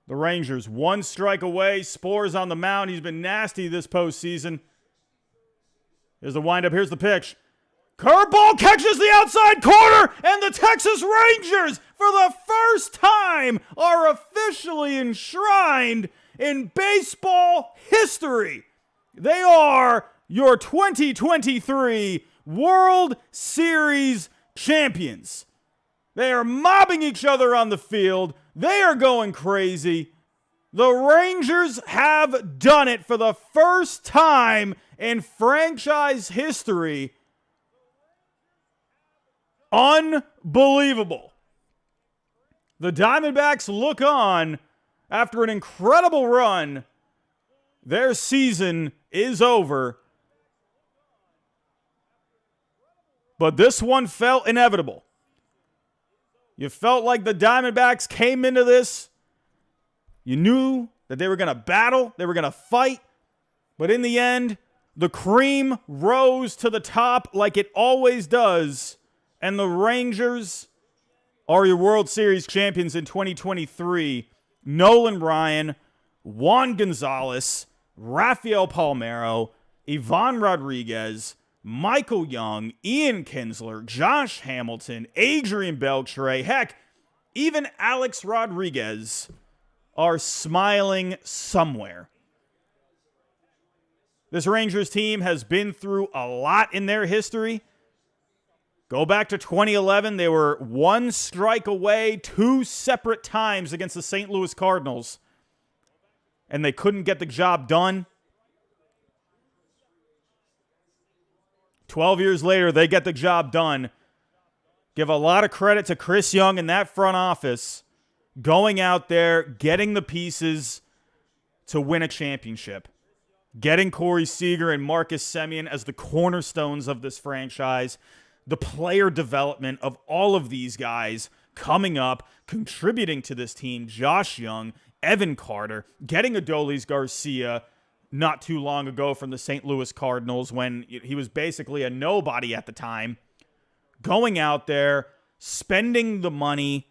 The Rangers, one strike away. Spore's on the mound. He's been nasty this postseason. Here's the windup. Here's the pitch. Curveball catches the outside corner, and the Texas Rangers, for the first time, are officially enshrined in baseball history. They are your 2023 World Series champions. They are mobbing each other on the field. They are going crazy. The Rangers have done it for the first time in franchise history. Unbelievable. The Diamondbacks look on after an incredible run. Their season is over. But this one felt inevitable. You felt like the Diamondbacks came into this. You knew that they were going to battle. They were going to fight. But in the end, the cream rose to the top like it always does. And the Rangers are your World Series champions in 2023. Nolan Ryan, Juan Gonzalez, Rafael Palmeiro, Ivan Rodriguez, Michael Young, Ian Kinsler, Josh Hamilton, Adrian Beltre, heck, even Alex Rodriguez are smiling somewhere. This Rangers team has been through a lot in their history. Go back to 2011, they were one strike away 2 separate times against the St. Louis Cardinals, and they couldn't get the job done. 12 years later, they get the job done. Give a lot of credit to Chris Young and that front office going out there, getting the pieces to win a championship. Getting Cory Seager and Marcus Semien as the cornerstones of this franchise. The player development of all of these guys coming up, contributing to this team. Josh Young, Evan Carter, getting Adolis Garcia not too long ago from the St. Louis Cardinals when he was basically a nobody at the time. Going out there, spending the money,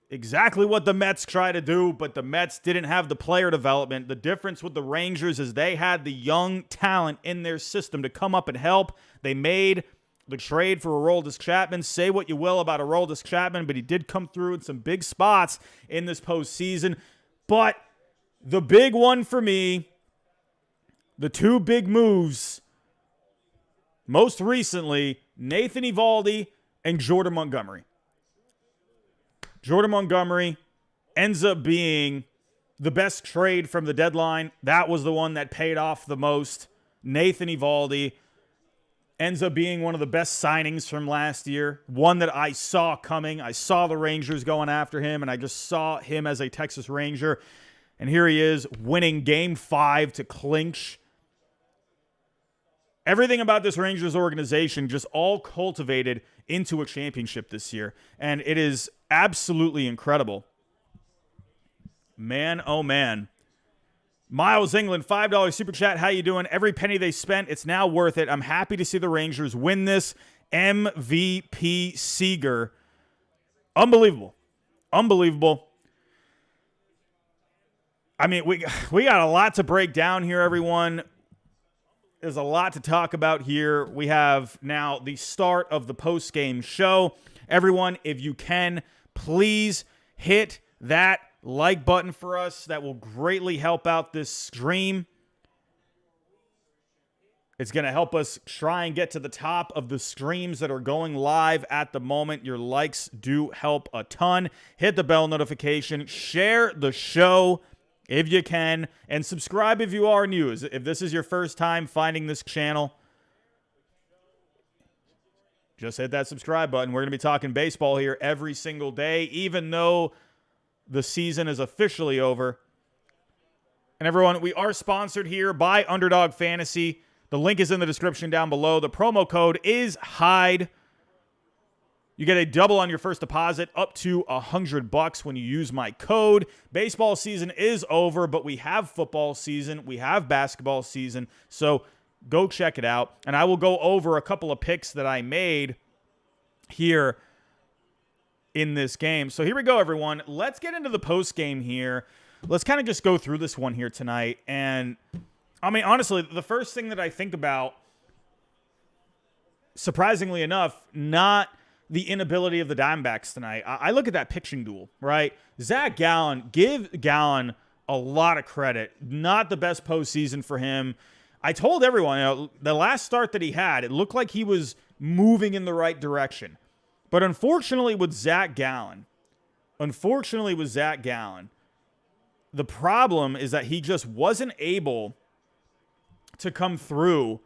exactly what the Mets try to do, but the Mets didn't have the player development. The difference with the Rangers is they had the young talent in their system to come up and help. They made the trade for Aroldis Chapman. Say what you will about Aroldis Chapman, but he did come through in some big spots in this postseason. But the big one for me, the 2 big moves, most recently, Nathan Eovaldi and Jordan Montgomery. Jordan Montgomery ends up being the best trade from the deadline. That was the one that paid off the most. Nathan Eovaldi ends up being one of the best signings from last year. One that I saw coming. I saw the Rangers going after him, and I just saw him as a Texas Ranger. And here he is winning Game 5 to clinch. Everything about this Rangers organization just all cultivated into a championship this year. And it is absolutely incredible. Man, oh man. Miles England, $5 super chat. How you doing? Every penny they spent, it's now worth it. I'm happy to see the Rangers win this. MVP Seager. Unbelievable. Unbelievable. I mean, we got a lot to break down here, everyone. There's a lot to talk about here. We have now the start of the post-game show. Everyone, if you can, please hit that like button for us. That will greatly help out this stream. It's going to help us try and get to the top of the streams that are going live at the moment. Your likes do help a ton. Hit the bell notification. Share the show if you can. And subscribe if you are new. If this is your first time finding this channel, just hit that subscribe button. We're going to be talking baseball here every single day, even though the season is officially over. And everyone, we are sponsored here by Underdog Fantasy. The link is in the description down below. The promo code is HIDE. You get a double on your first deposit up to $100 when you use my code. Baseball season is over, but we have football season. We have basketball season. So go check it out. And I will go over a couple of picks that I made here in this game. So here we go, everyone. Let's get into the post game here. Let's kind of just go through this one here tonight. And I mean, honestly, the first thing that I think about, surprisingly enough, not the inability of the Diamondbacks tonight. I look at that pitching duel, right? Zach Gallen, give Gallen a lot of credit. Not the best postseason for him. I told everyone, the last start that he had, it looked like he was moving in the right direction. But unfortunately with Zach Gallen, the problem is that he just wasn't able to come through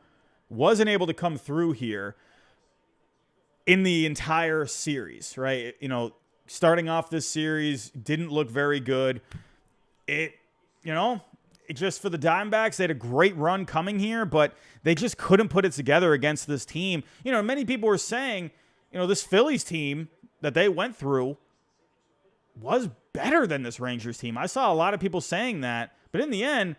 here in the entire series, right? Starting off this series didn't look very good. It just for the Diamondbacks, they had a great run coming here, but they just couldn't put it together against this team. Many people were saying, this Phillies team that they went through was better than this Rangers team. I saw a lot of people saying that, but in the end,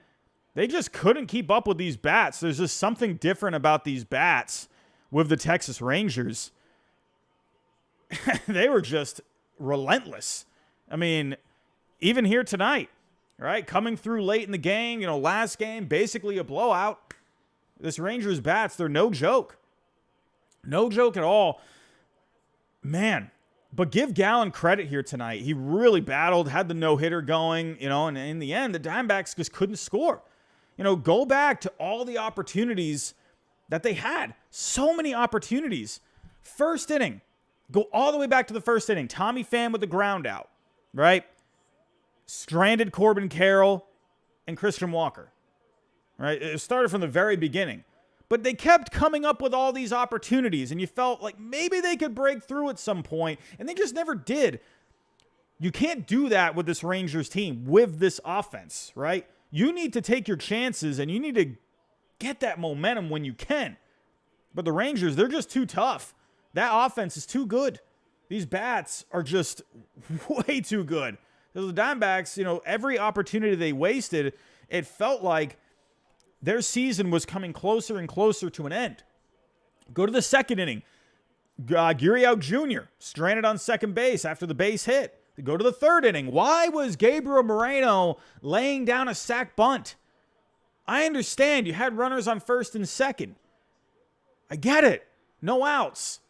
they just couldn't keep up with these bats. There's just something different about these bats with the Texas Rangers. They were just relentless. I mean, even here tonight, right? Coming through late in the game, last game, basically a blowout. This Rangers bats, they're no joke. No joke at all. Man, but give Gallen credit here tonight. He really battled, had the no-hitter going, and in the end, the Diamondbacks just couldn't score. Go back to all the opportunities that they had. So many opportunities. First inning. Go all the way back to the first inning. Tommy Pham with the ground out, right? Stranded Corbin Carroll and Christian Walker, right? It started from the very beginning. But they kept coming up with all these opportunities, and you felt like maybe they could break through at some point, and they just never did. You can't do that with this Rangers team, with this offense, right? You need to take your chances, and you need to get that momentum when you can. But the Rangers, they're just too tough. That offense is too good. These bats are just way too good. So the Diamondbacks, every opportunity they wasted, it felt like their season was coming closer and closer to an end. Go to the second inning. Gurriel Jr. stranded on second base after the base hit. Go to the third inning. Why was Gabriel Moreno laying down a sac bunt? I understand you had runners on first and second. I get it. No outs.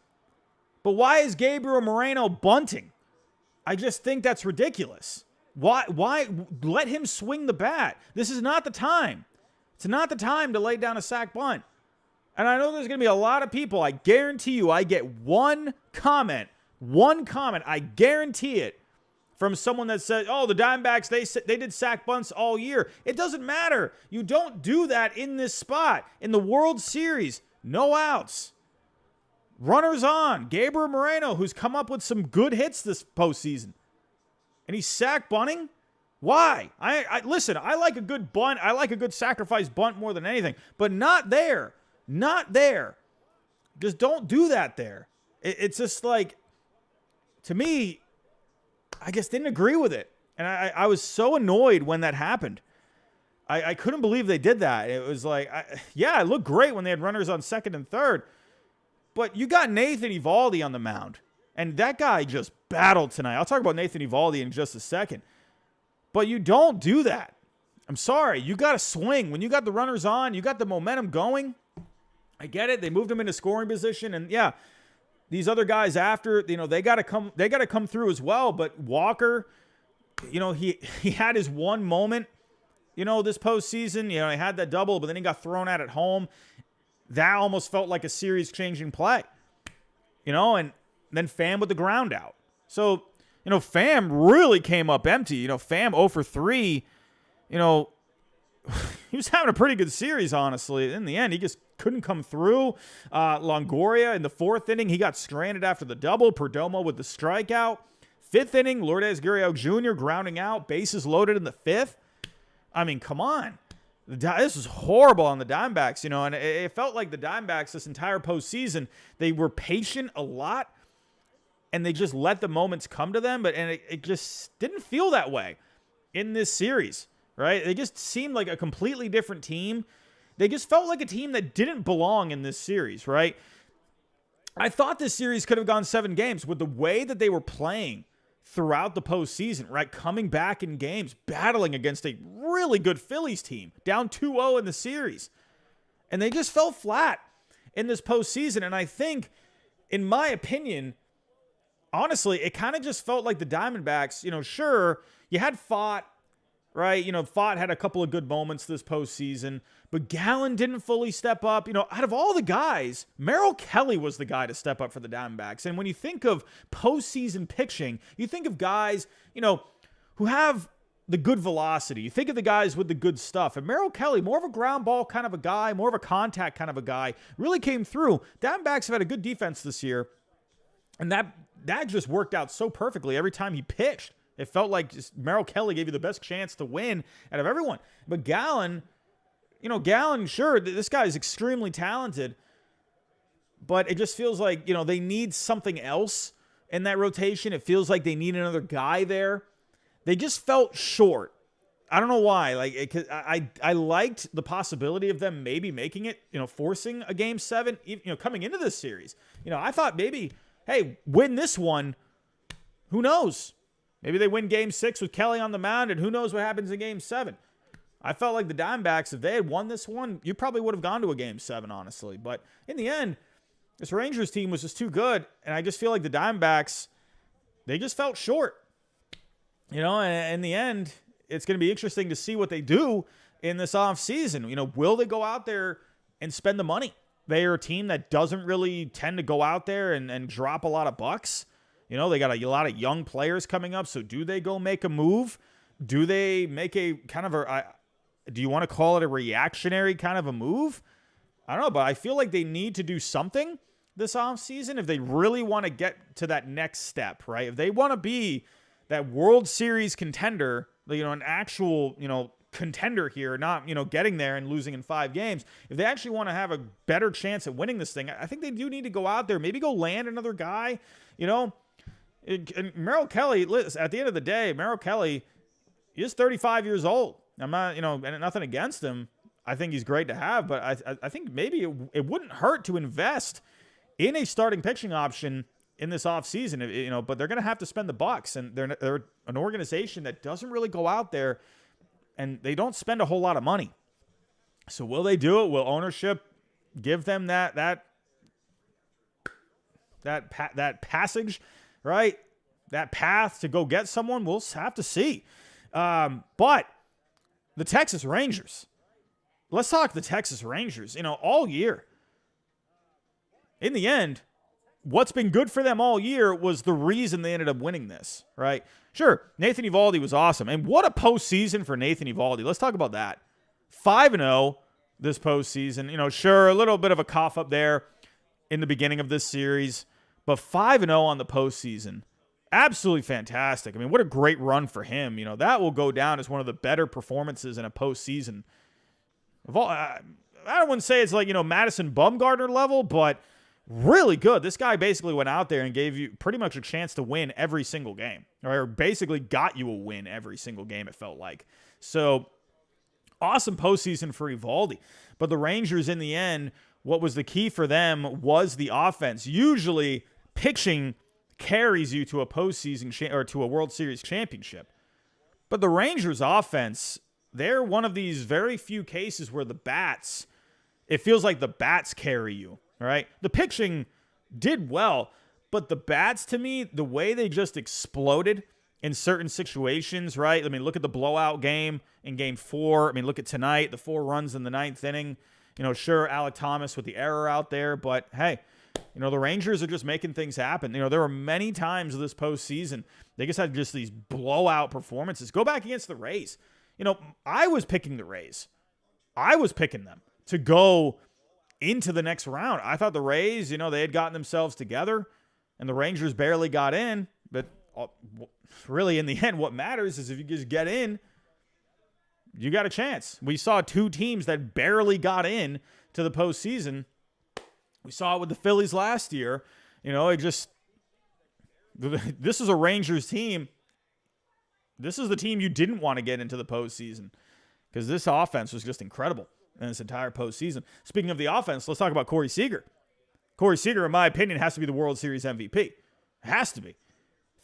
But why is Gabriel Moreno bunting? I just think that's ridiculous. Why let him swing the bat? This is not the time. It's not the time to lay down a sac bunt. And I know there's going to be a lot of people. I guarantee you I get one comment, I guarantee it, from someone that said, oh, the Diamondbacks, they did sac bunts all year. It doesn't matter. You don't do that in this spot. In the World Series, no outs. Runners on. Gabriel Moreno, who's come up with some good hits this postseason. And he's sac bunting? Why? Listen, I like a good bunt. I like a good sacrifice bunt more than anything. But not there. Not there. Just don't do that there. It's just like, to me, I guess didn't agree with it. And I was so annoyed when that happened. I couldn't believe they did that. It was like, it looked great when they had runners on second and third. But you got Nathan Eovaldi on the mound. And that guy just battled tonight. I'll talk about Nathan Eovaldi in just a second. But you don't do that. I'm sorry. You got to swing. When you got the runners on, you got the momentum going. I get it. They moved him into scoring position. And, these other guys after, they got to come through as well. But Walker, he had his one moment, this postseason. He had that double, but then he got thrown out at home. That almost felt like a series-changing play, and then Pham with the ground out. So, Pham really came up empty. Pham 0 for 3, he was having a pretty good series, honestly. In the end, he just couldn't come through. Longoria in the fourth inning, he got stranded after the double. Perdomo with the strikeout. Fifth inning, Lourdes Gurriel Jr. grounding out. Bases loaded in the fifth. I mean, come on. This was horrible on the Diamondbacks, and it felt like the Diamondbacks this entire postseason, they were patient a lot, and they just let the moments come to them, and it just didn't feel that way in this series, right? They just seemed like a completely different team. They just felt like a team that didn't belong in this series, right? I thought this series could have gone 7 games with the way that they were playing throughout the postseason, right? Coming back in games, battling against a really good Phillies team, down 2-0 in the series. And they just fell flat in this postseason. And I think, in my opinion, honestly, it kind of just felt like the Diamondbacks, sure, you had Fott, right? Fott had a couple of good moments this postseason, but Gallen didn't fully step up. Out of all the guys, Merrill Kelly was the guy to step up for the Diamondbacks. And when you think of postseason pitching, you think of guys, who have the good velocity. You think of the guys with the good stuff. And Merrill Kelly, more of a ground ball kind of a guy, more of a contact kind of a guy, really came through. Diamondbacks have had a good defense this year, and that just worked out so perfectly every time he pitched. It felt like just Merrill Kelly gave you the best chance to win out of everyone. But Gallen, sure, this guy is extremely talented, but it just feels like, they need something else in that rotation. It feels like they need another guy there. They just felt short. I don't know why. I liked the possibility of them maybe making it, forcing a game 7, coming into this series. I thought maybe, hey, win this one. Who knows? Maybe they win game 6 with Kelly on the mound, and who knows what happens in game 7. I felt like the Diamondbacks, if they had won this one, you probably would have gone to a game 7, honestly. But in the end, this Rangers team was just too good, and I just feel like the Diamondbacks, they just felt short. And in the end, it's going to be interesting to see what they do in this offseason. Will they go out there and spend the money? They are a team that doesn't really tend to go out there and drop a lot of bucks. They got a lot of young players coming up. So do they go make a move? Do they make a kind of do you want to call it a reactionary kind of a move? I don't know, but I feel like they need to do something this offseason if they really want to get to that next step, right? If they want to be that World Series contender, an actual, contender here, not, getting there and losing in 5 games. If they actually want to have a better chance at winning this thing, I think they do need to go out there, maybe go land another guy, And Merrill Kelly, at the end of the day, Merrill Kelly is 35 years old. I'm not, and nothing against him. I think he's great to have, but I think maybe it wouldn't hurt to invest in a starting pitching option in this offseason, but they're going to have to spend the bucks, and they're an organization that doesn't really go out there, and they don't spend a whole lot of money. So will they do it? Will ownership give them that passage, right? That path to go get someone? We'll have to see. But the Texas Rangers. Let's talk the Texas Rangers. All year, in the end, what's been good for them all year was the reason they ended up winning this, right? Sure, Nathan Eovaldi was awesome. And what a postseason for Nathan Eovaldi. Let's talk about that. 5-0 this postseason. Sure, a little bit of a cough up there in the beginning of this series, but 5-0 on the postseason. Absolutely fantastic. I mean, what a great run for him. That will go down as one of the better performances in a postseason. I wouldn't say it's like, Madison Bumgarner level, but really good. This guy basically went out there and gave you pretty much a chance to win every single game, or basically got you a win every single game, it felt like. So awesome postseason for Eovaldi. But the Rangers, in the end, what was the key for them was the offense. Usually pitching carries you to a postseason or to a World Series championship. But the Rangers offense, they're one of these very few cases where the bats, it feels like the bats carry you. All right. The pitching did well, but the bats, to me, the way they just exploded in certain situations, right? I mean, look at the blowout game in game 4. I mean, look at tonight, the 4 runs in the 9th inning. Sure, Alec Thomas with the error out there, but hey, the Rangers are just making things happen. There were many times this postseason, they just had just these blowout performances. Go back against the Rays. I was picking the Rays. I was picking them to go into the next round. I thought the Rays, they had gotten themselves together, and the Rangers barely got in. But really, in the end, what matters is if you just get in, you got a chance. We saw 2 teams that barely got in to the postseason. We saw it with the Phillies last year. This is a Rangers team. This is the team you didn't want to get into the postseason because this offense was just incredible in this entire postseason. Speaking of the offense, let's talk about Cory Seager. Cory Seager, in my opinion, has to be the World Series MVP. Has to be.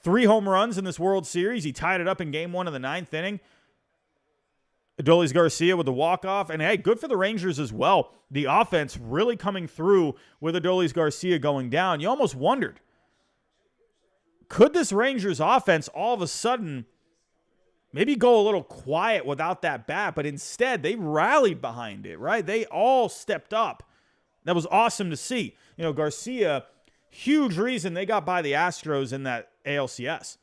3 home runs in this World Series. He tied it up in Game 1 of the 9th inning. Adolis Garcia with the walk-off. And, hey, good for the Rangers as well. The offense really coming through with Adolis Garcia going down. You almost wondered, could this Rangers offense all of a sudden maybe go a little quiet without that bat? But instead, they rallied behind it, right? They all stepped up. That was awesome to see. You know, Garcia, huge reason they got by the Astros in that ALCS.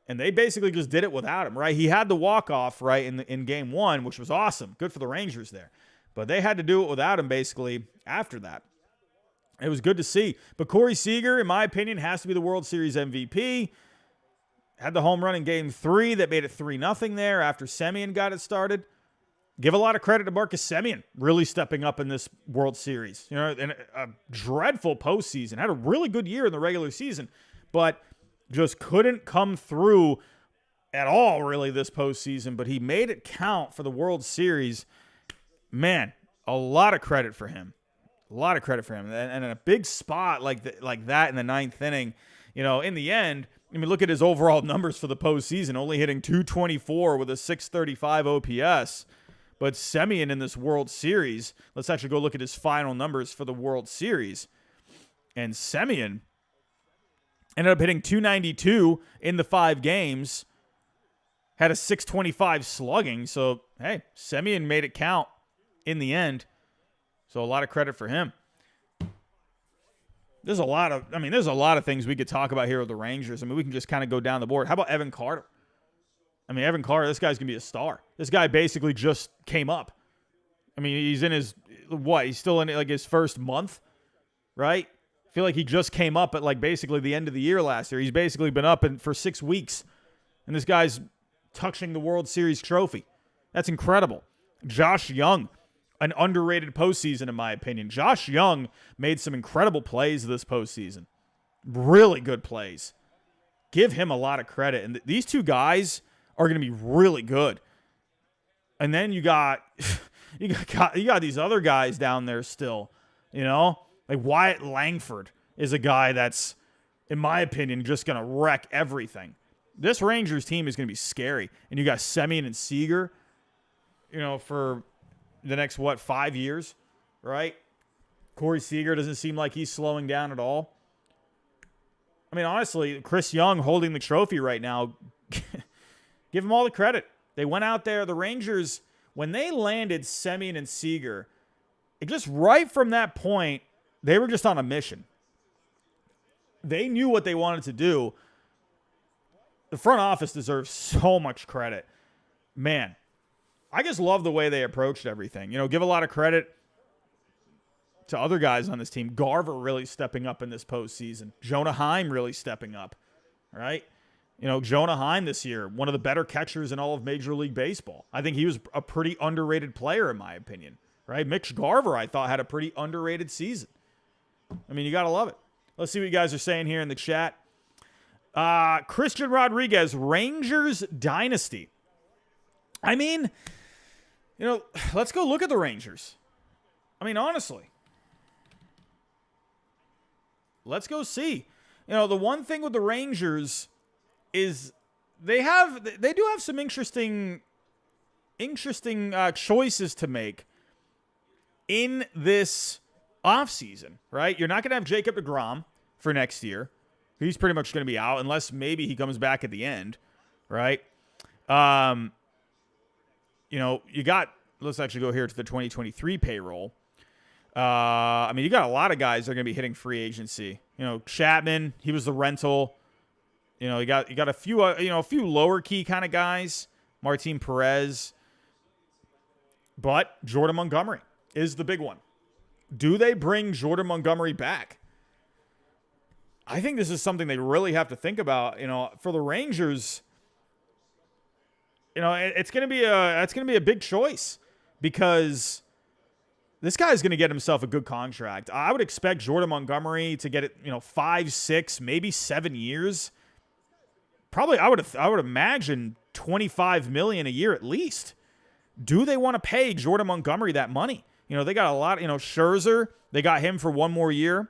And they basically just did it without him, right? He had the walk-off, right, in Game 1, which was awesome. Good for the Rangers there. But they had to do it without him, basically, after that. It was good to see. But Cory Seager, in my opinion, has to be the World Series MVP. Had the home run in Game 3 that made it 3-0 there after Semien got it started. Give a lot of credit to Marcus Semien, really stepping up in this World Series. You know, in a dreadful postseason. Had a really good year in the regular season, but just couldn't come through at all, really, this postseason. But he made it count for the World Series. Man, a lot of credit for him. A lot of credit for him. And in a big spot like that in the 9th inning, you know, in the end, I mean, look at his overall numbers for the postseason, only hitting .224 with a .635 OPS. But Semien in this World Series, let's actually go look at his final numbers for the World Series. And Semien ended up hitting .292 in the 5 games, had a .625 slugging. So, hey, Semien made it count in the end. So a lot of credit for him. There's a lot of things we could talk about here with the Rangers. I mean, we can just kind of go down the board. How about Evan Carter? I mean, Evan Carter, this guy's going to be a star. This guy basically just came up. I mean, he's in his, he's still in like his first month, right? I feel like he just came up at like basically the end of the year last year. He's basically been up for 6 weeks, and this guy's touching the World Series trophy. That's incredible. Josh Young, an underrated postseason in my opinion. Josh Young made some incredible plays this postseason. Really good plays. Give him a lot of credit. And these two guys are going to be really good. And then you got these other guys down there still, you know? Like Wyatt Langford is a guy that's, in my opinion, just going to wreck everything. This Rangers team is going to be scary. And you got Semien and Seager, you know, for the next, 5 years, right? Cory Seager doesn't seem like he's slowing down at all. I mean, honestly, Chris Young holding the trophy right now, give him all the credit. They went out there, the Rangers, when they landed Semien and Seager, it just right from that point, they were just on a mission. They knew what they wanted to do. The front office deserves so much credit. Man, I just love the way they approached everything. You know, give a lot of credit to other guys on this team. Garver really stepping up in this postseason. Jonah Heim really stepping up, right? You know, Jonah Heim this year, one of the better catchers in all of Major League Baseball. I think he was a pretty underrated player in my opinion, right? Mitch Garver, I thought, had a pretty underrated season. I mean, you got to love it. Let's see what you guys are saying here in the chat. Christian Rodriguez, Rangers Dynasty. I mean, you know, let's go look at the Rangers. I mean, honestly. Let's go see. You know, the one thing with the Rangers is they do have some interesting choices to make in this offseason, right? You're not going to have Jacob deGrom for next year. He's pretty much going to be out unless maybe he comes back at the end, right? You know, let's actually go here to the 2023 payroll. I mean, you got a lot of guys that are going to be hitting free agency. You know, Chapman, he was the rental. You know, you got a few, a few lower key kind of guys. Martin Perez. But Jordan Montgomery is the big one. Do they bring Jordan Montgomery back? I think this is something they really have to think about. You know, for the Rangers, you know, it's going to be a big choice because this guy's going to get himself a good contract. I would expect Jordan Montgomery to get it, 5, 6, maybe 7 years. Probably, I would imagine $25 million a year at least. Do they want to pay Jordan Montgomery that money? They got a lot. Scherzer, they got him for one more year.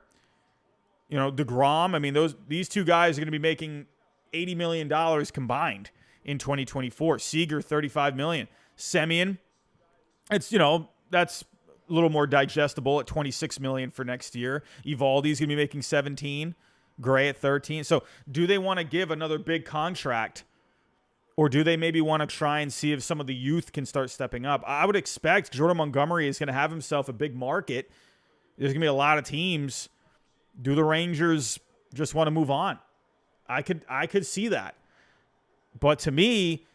DeGrom, I mean, these two guys are going to be making $80 million combined in 2024. Seager, $35 million. Semien, it's, that's a little more digestible at $26 million for next year. Eovaldi's going to be making 17, Gray at 13. So do they want to give another big contract, or do they maybe want to try and see if some of the youth can start stepping up? I would expect Jordan Montgomery is going to have himself a big market. There's going to be a lot of teams. Do the Rangers just want to move on? I could see that. But to me,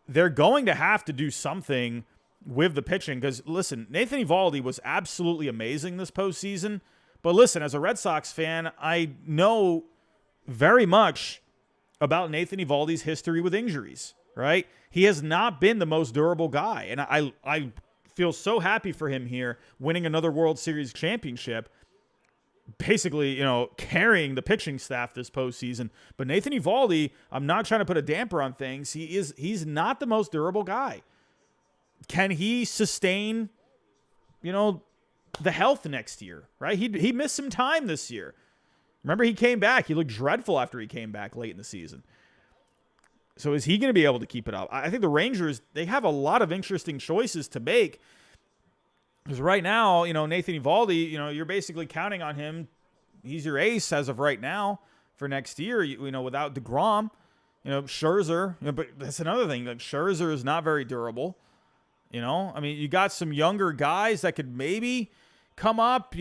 they're going to have to do something with the pitching, because, listen, Nathan Eovaldi was absolutely amazing this postseason. But listen, as a Red Sox fan, I know very much about Nathan Eovaldi's history with injuries, right? He has not been the most durable guy. And I feel so happy for him here, winning another World Series championship, basically, carrying the pitching staff this postseason. But Nathan Eovaldi, I'm not trying to put a damper on things. He's not the most durable guy. Can he sustain, the health next year, right? He missed some time this year. Remember, he came back. He looked dreadful after he came back late in the season. So is he going to be able to keep it up? I think the Rangers, they have a lot of interesting choices to make. Because right now, Nathan Eovaldi, you're basically counting on him. He's your ace as of right now for next year, without DeGrom. Scherzer, but that's another thing. Like, Scherzer is not very durable. I mean, you got some younger guys that could maybe come up.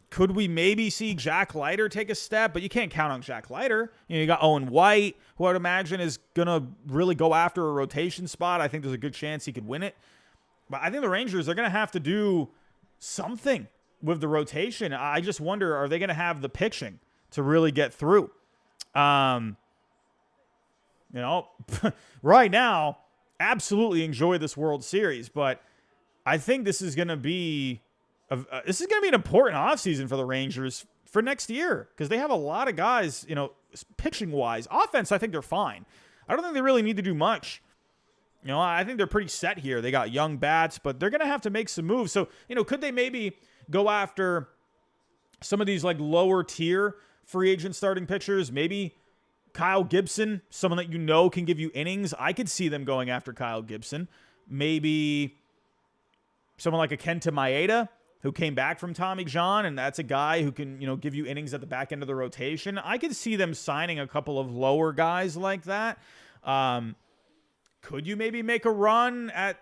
Could we maybe see Jack Leiter take a step? But you can't count on Jack Leiter. You got Owen White, who I'd imagine is going to really go after a rotation spot. I think there's a good chance he could win it. But I think the Rangers are going to have to do something with the rotation. I just wonder, are they going to have the pitching to really get through? Right now, absolutely enjoy this World Series, but I think this is going to be an important offseason for the Rangers for next year, because they have a lot of guys, pitching-wise. Offense, I think they're fine. I don't think they really need to do much. I think they're pretty set here. They got young bats, but they're going to have to make some moves. So, could they maybe go after some of these like lower tier free agent starting pitchers? Maybe Kyle Gibson, someone that can give you innings. I could see them going after Kyle Gibson. Maybe someone like a Kenta Maeda, who came back from Tommy John, and that's a guy who can, give you innings at the back end of the rotation. I could see them signing a couple of lower guys like that. Could you maybe make a run at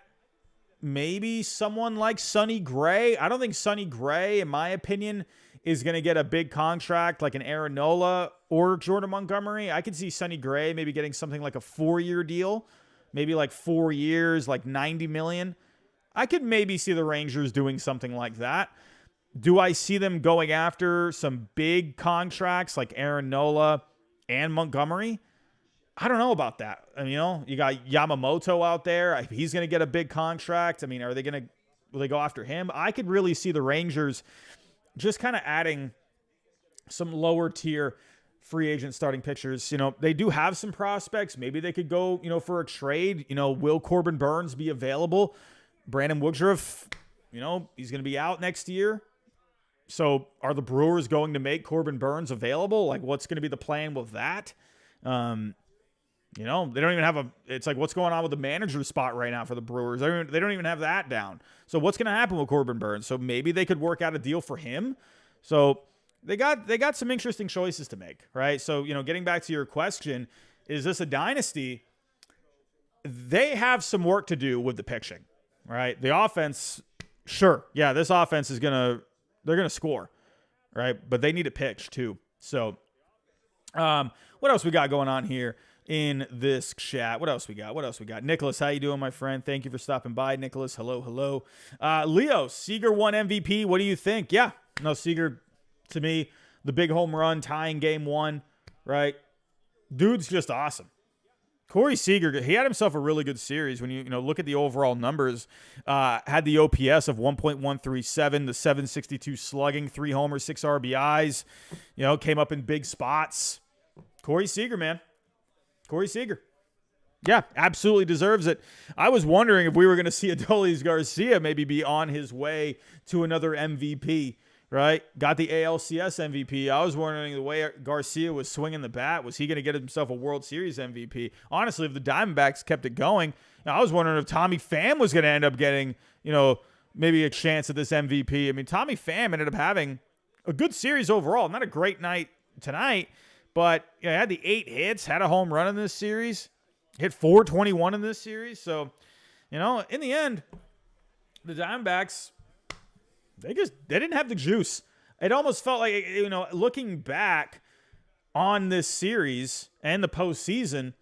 maybe someone like Sonny Gray? I don't think Sonny Gray, in my opinion, is going to get a big contract like an Aaron Nola or Jordan Montgomery. I could see Sonny Gray maybe getting something like a 4-year deal, maybe like 4 years, like $90 million. I could maybe see the Rangers doing something like that. Do I see them going after some big contracts like Aaron Nola and Montgomery? I don't know about that. I mean, you got Yamamoto out there. He's going to get a big contract. I mean, will they go after him? I could really see the Rangers just kind of adding some lower tier free agent starting pitchers. They do have some prospects. Maybe they could go, for a trade. Will Corbin Burns be available? Brandon Woodruff, he's going to be out next year. So are the Brewers going to make Corbin Burns available? Like, what's going to be the plan with that? They don't even have it's like, what's going on with the manager spot right now for the Brewers? They don't even have that down. So what's going to happen with Corbin Burns? So maybe they could work out a deal for him. So they got some interesting choices to make, right? So, getting back to your question, is this a dynasty? They have some work to do with the pitching, right? The offense, sure. Yeah, this offense they're going to score, right? But they need to pitch too. So, what else we got going on here in this chat? What else we got? Nicholas, how you doing, my friend? Thank you for stopping by, Nicholas. Hello. Leo, Seager won MVP. What do you think? Yeah, no, Seager, to me, the big home run tying game 1, right? Dude's just awesome. Cory Seager, he had himself a really good series. When you look at the overall numbers, had the OPS of 1.137, the 762 slugging, 3 homers, 6 RBIs. Came up in big spots. Cory Seager, man. Cory Seager. Yeah, absolutely deserves it. I was wondering if we were going to see Adolis Garcia maybe be on his way to another MVP, right? Got the ALCS MVP. I was wondering the way Garcia was swinging the bat, was he going to get himself a World Series MVP? Honestly, if the Diamondbacks kept it going, I was wondering if Tommy Pham was going to end up getting, maybe a chance at this MVP. I mean, Tommy Pham ended up having a good series overall. Not a great night tonight, but had the 8 hits, had a home run in this series. Hit 421 in this series. So, in the end, the Diamondbacks, they didn't have the juice. It almost felt like, looking back on this series and the postseason,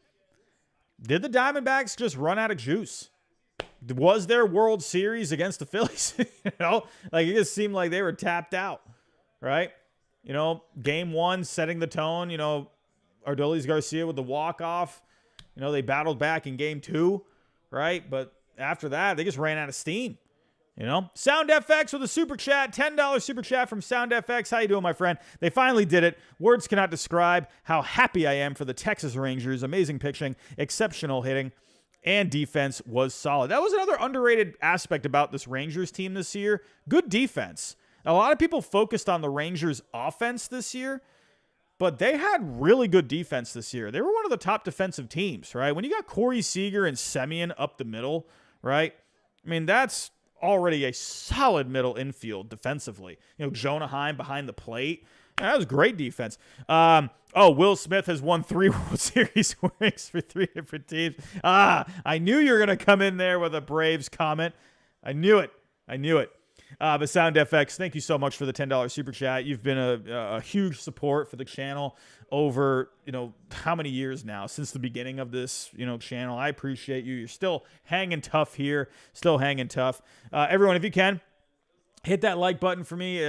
did the Diamondbacks just run out of juice? Was their World Series against the Phillies? It just seemed like they were tapped out, right? Game 1 setting the tone, Adolis Garcia with the walk-off. They battled back in game 2, right? But after that, they just ran out of steam. Sound FX with a super chat, $10 super chat from Sound FX. How you doing, my friend? They finally did it. Words cannot describe how happy I am for the Texas Rangers. Amazing pitching, exceptional hitting, and defense was solid. That was another underrated aspect about this Rangers team this year. Good defense. A lot of people focused on the Rangers offense this year, but they had really good defense this year. They were one of the top defensive teams, right? When you got Cory Seager and Semien up the middle, right? I mean, that's already a solid middle infield defensively. Jonah Heim behind the plate. That was great defense. Will Smith has won 3 World Series rings for 3 different teams. I knew you were going to come in there with a Braves comment. I knew it. But Sound FX, thank you so much for the $10 super chat. You've been a huge support for the channel over, how many years now since the beginning of this, channel. I appreciate you. You're still hanging tough here, everyone, if you can, hit that like button for me.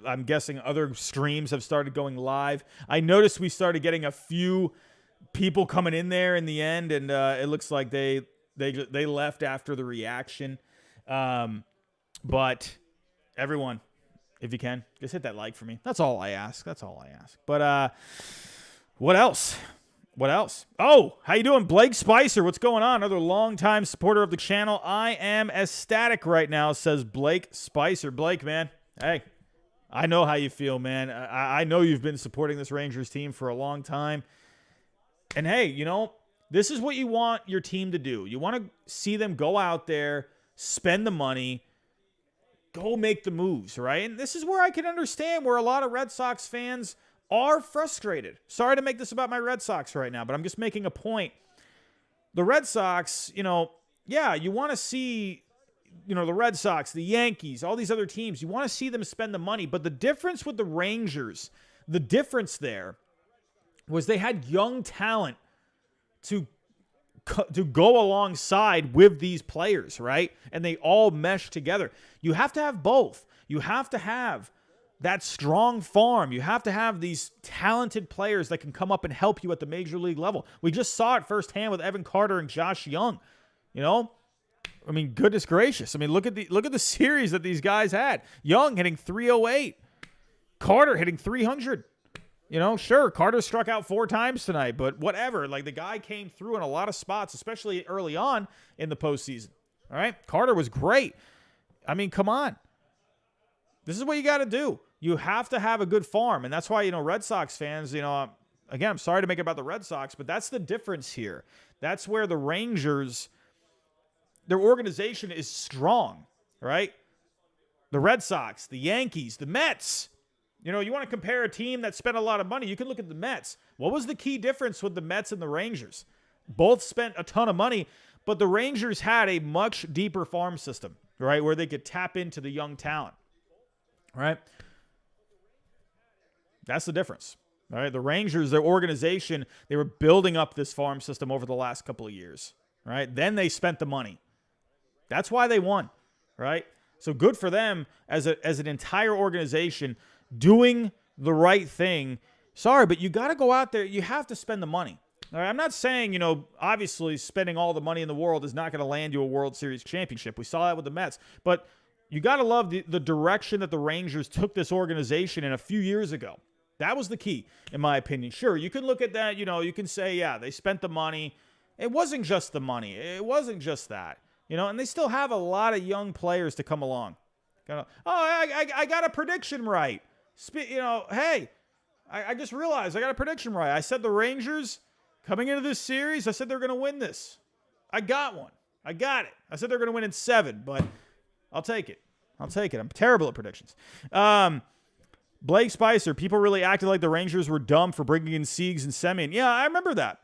I'm guessing other streams have started going live. I noticed we started getting a few people coming in there in the end, and it looks like they left after the reaction. But everyone, if you can, just hit that like for me. That's all I ask. But what else? Oh, how you doing, Blake Spicer? What's going on? Another longtime supporter of the channel. I am ecstatic right now, says Blake Spicer. Blake, man, hey, I know how you feel, man. I know you've been supporting this Rangers team for a long time. And hey, this is what you want your team to do. You want to see them go out there, spend the money, go make the moves, right? And this is where I can understand where a lot of Red Sox fans are frustrated. Sorry to make this about my Red Sox right now, but I'm just making a point. The Red Sox, you want to see, the Red Sox, the Yankees, all these other teams, you want to see them spend the money. But the difference with the Rangers, the difference there was they had young talent to go alongside with these players, right? And they all mesh together. You have to have both. You have to have that strong farm. You have to have these talented players that can come up and help you at the major league level. We just saw it firsthand with Evan Carter and Josh Young. I mean, goodness gracious. I mean, look at the series that these guys had. Young hitting 308. Carter hitting 300. Sure, Carter struck out 4 times tonight, but whatever. Like, the guy came through in a lot of spots, especially early on in the postseason. All right? Carter was great. I mean, come on. This is what you got to do. You have to have a good farm, and that's why, Red Sox fans, again, I'm sorry to make it about the Red Sox, but that's the difference here. That's where the Rangers, their organization is strong, right? The Red Sox, the Yankees, the Mets. You want to compare a team that spent a lot of money, you can look at the Mets. What was the key difference with the Mets and the Rangers? Both spent a ton of money, but the Rangers had a much deeper farm system, right, where they could tap into the young talent, right? That's the difference, right? The Rangers, their organization, they were building up this farm system over the last couple of years, right? Then they spent the money. That's why they won, right? So good for them as an entire organization doing the right thing. Sorry, but you got to go out there. You have to spend the money. All right, I'm not saying, obviously spending all the money in the world is not going to land you a World Series championship. We saw that with the Mets. But you got to love the direction that the Rangers took this organization in a few years ago. That was the key, in my opinion. Sure, you can look at that. You can say, yeah, they spent the money. It wasn't just the money. It wasn't just that. And they still have a lot of young players to come along. I got a prediction right. Hey, I just realized I got a prediction right. I said the Rangers coming into this series, I said they're going to win this. I got one. I got it. I said they're going to win in 7, but I'll take it. I'm terrible at predictions. Blake Spicer, people really acted like the Rangers were dumb for bringing in Siegs and Semien. Yeah, I remember that.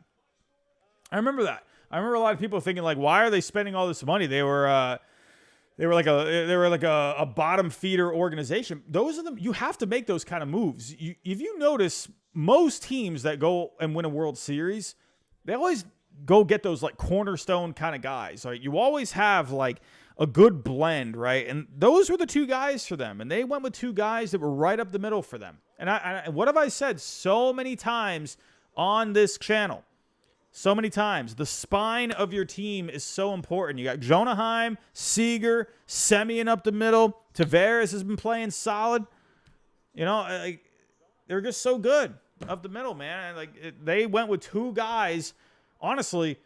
I remember a lot of people thinking like, why are they spending all this money? They were like a bottom feeder organization. Those are them. You have to make those kind of moves. If you notice, most teams that go and win a World Series, they always go get those like cornerstone kind of guys. Right? You always have like a good blend, right? And those were the 2 guys for them. And they went with 2 guys that were right up the middle for them. And what have I said so many times on this channel? So many times. The spine of your team is so important. You got Jonah Heim, Seager, Semien up the middle. Tavares has been playing solid. They're just so good up the middle, man. They went with 2 guys, honestly,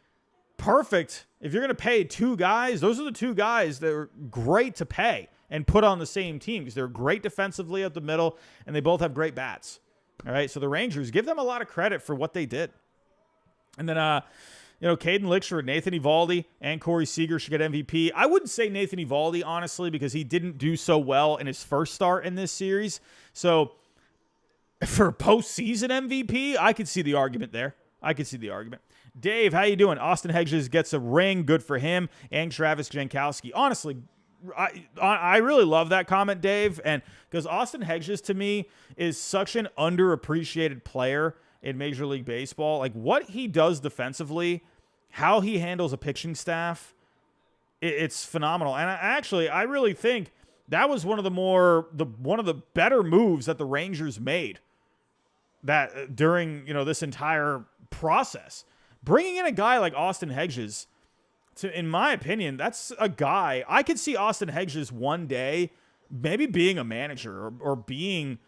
perfect. If you're going to pay 2 guys, those are the 2 guys that are great to pay and put on the same team because they're great defensively up the middle and they both have great bats. All right, so the Rangers, give them a lot of credit for what they did. And then, Caden Lickshire, Nathan Eovaldi, and Cory Seager should get MVP. I wouldn't say Nathan Eovaldi, honestly, because he didn't do so well in his first start in this series. So for postseason MVP, I could see the argument there. Dave, how you doing? Austin Hedges gets a ring. Good for him. And Travis Jankowski. Honestly, I really love that comment, Dave. And because Austin Hedges, to me, is such an underappreciated player in Major League Baseball. Like, what he does defensively, how he handles a pitching staff, it's phenomenal. And I really think that was one of the better moves that the Rangers made that during, this entire process. Bringing in a guy like Austin Hedges, in my opinion, that's a guy I could see Austin Hedges one day maybe being a manager or being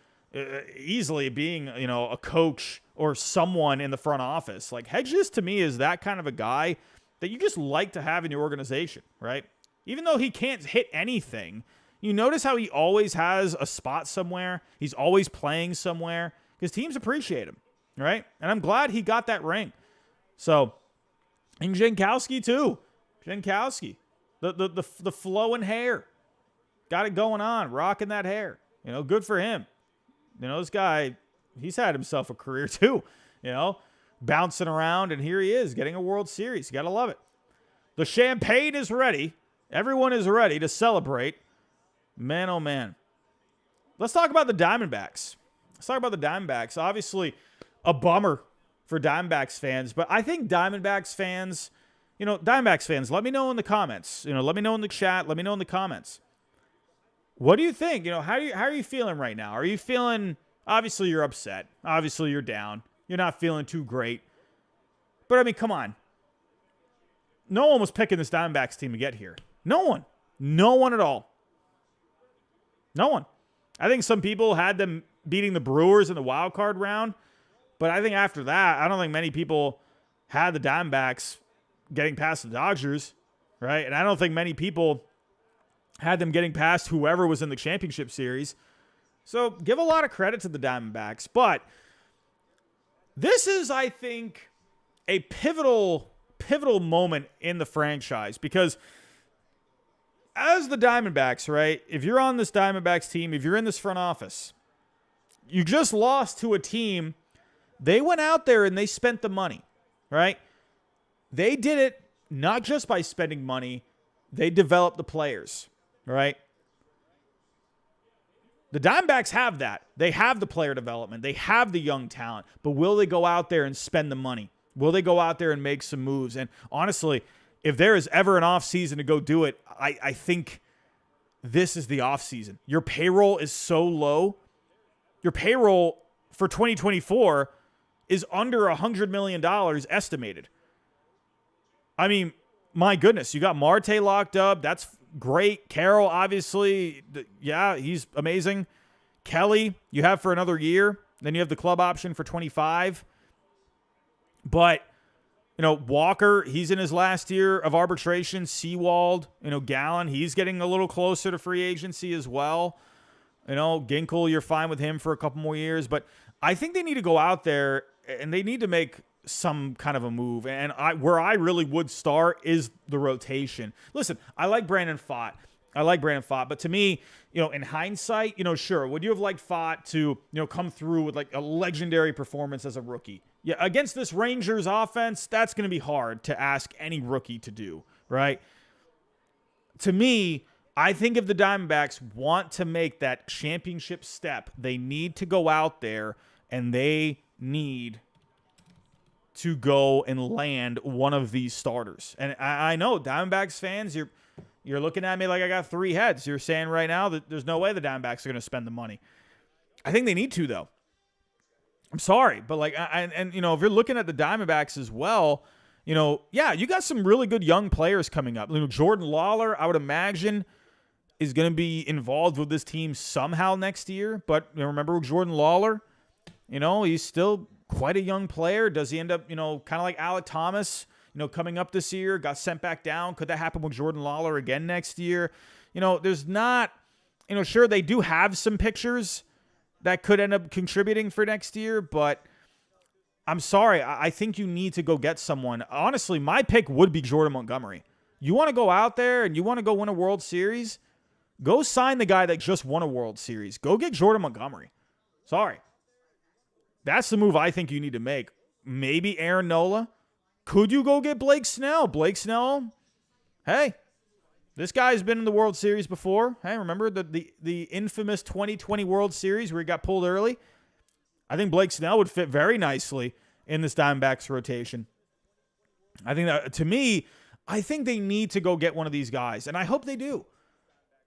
easily being, a coach or someone in the front office. Like, Hedges to me is that kind of a guy that you just like to have in your organization, right? Even though he can't hit anything, you notice how he always has a spot somewhere. He's always playing somewhere because teams appreciate him, right? And I'm glad he got that ring. So, and Jankowski too. Jankowski, the flowing hair, got it going on, rocking that hair. Good for him. This guy, he's had himself a career too. Bouncing around, and here he is getting a World Series. You gotta love it. The champagne is ready. Everyone is ready to celebrate. Man, oh man. Let's talk about the Diamondbacks. Obviously, a bummer for Diamondbacks fans, but I think Diamondbacks fans, let me know in the comments. Let me know in the chat. Let me know in the comments. What do you think? How are you feeling right now? Are you feeling, obviously you're upset. Obviously you're down. You're not feeling too great. But I mean, come on. No one was picking this Diamondbacks team to get here. No one. No one at all. No one. I think some people had them beating the Brewers in the wild card round. But I think after that, I don't think many people had the Diamondbacks getting past the Dodgers, right? And I don't think many people had them getting past whoever was in the championship series. So give a lot of credit to the Diamondbacks. But this is, I think, a pivotal moment in the franchise because as the Diamondbacks, right, if you're on this Diamondbacks team, if you're in this front office, you just lost to a team. They went out there and they spent the money, right? They did it not just by spending money. They developed the players, right? The Diamondbacks have that. They have the player development. They have the young talent. But will they go out there and spend the money? Will they go out there and make some moves? And honestly, if there is ever an offseason to go do it, I think this is the offseason. Your payroll is so low. Your payroll for 2024 is under $100 million estimated. I mean, my goodness, you got Marte locked up. That's great. Carroll, obviously, yeah, he's amazing. Kelly, you have for another year. Then you have the club option for 25. But Walker, he's in his last year of arbitration. Seawald, Gallen, he's getting a little closer to free agency as well. Ginkel, you're fine with him for a couple more years. But I think they need to go out there and they need to make some kind of a move. And where I really would start is the rotation. Listen, I like Brandon Pfaadt. But to me, in hindsight, sure, would you have liked Pfaadt to, come through with like a legendary performance as a rookie? Yeah, against this Rangers offense, that's going to be hard to ask any rookie to do, right? To me, I think if the Diamondbacks want to make that championship step, they need to go out there and they need to go and land one of these starters. And I know Diamondbacks fans, you're looking at me like I got three heads. You're saying right now that there's no way the Diamondbacks are going to spend the money. I think they need to, though. I'm sorry, but if you're looking at the Diamondbacks as well, you got some really good young players coming up. Jordan Lawler, I would imagine, is going to be involved with this team somehow next year. But remember Jordan Lawler, he's still quite a young player. Does he end up, kind of like Alec Thomas, coming up this year, got sent back down? Could that happen with Jordan Lawler again next year? There's not, sure, they do have some pictures that could end up contributing for next year, but I'm sorry. I think you need to go get someone. Honestly, my pick would be Jordan Montgomery. You want to go out there and you want to go win a World Series? Go sign the guy that just won a World Series. Go get Jordan Montgomery. Sorry. That's the move I think you need to make. Maybe Aaron Nola. Could you go get Blake Snell? Blake Snell, hey, this guy's been in the World Series before. Hey, remember the infamous 2020 World Series where he got pulled early? I think Blake Snell would fit very nicely in this Diamondbacks rotation. I think that, to me, I think they need to go get one of these guys, and I hope they do.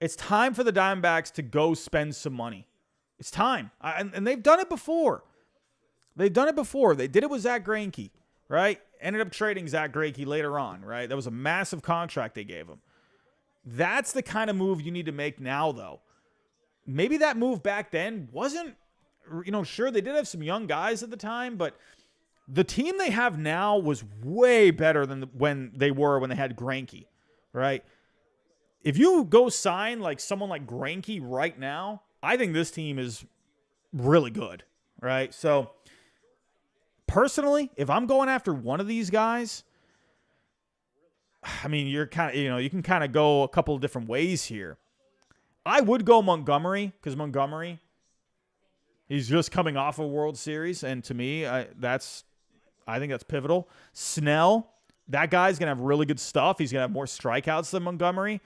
It's time for the Diamondbacks to go spend some money. It's time. And they've done it before. They did it with Zach Greinke, right? Ended up trading Zach Greinke later on, right? That was a massive contract they gave him. That's the kind of move you need to make now, though. Maybe that move back then wasn't, sure, they did have some young guys at the time, but the team they have now was way better than when they had Greinke, right? If you go sign someone like Greinke right now, I think this team is really good, right? So, personally, if I'm going after one of these guys, I mean, you're kind of, you can kind of go a couple of different ways here. I would go Montgomery because Montgomery, he's just coming off a World Series, and to me, I think that's pivotal. Snell, that guy's gonna have really good stuff. He's gonna have more strikeouts than Montgomery.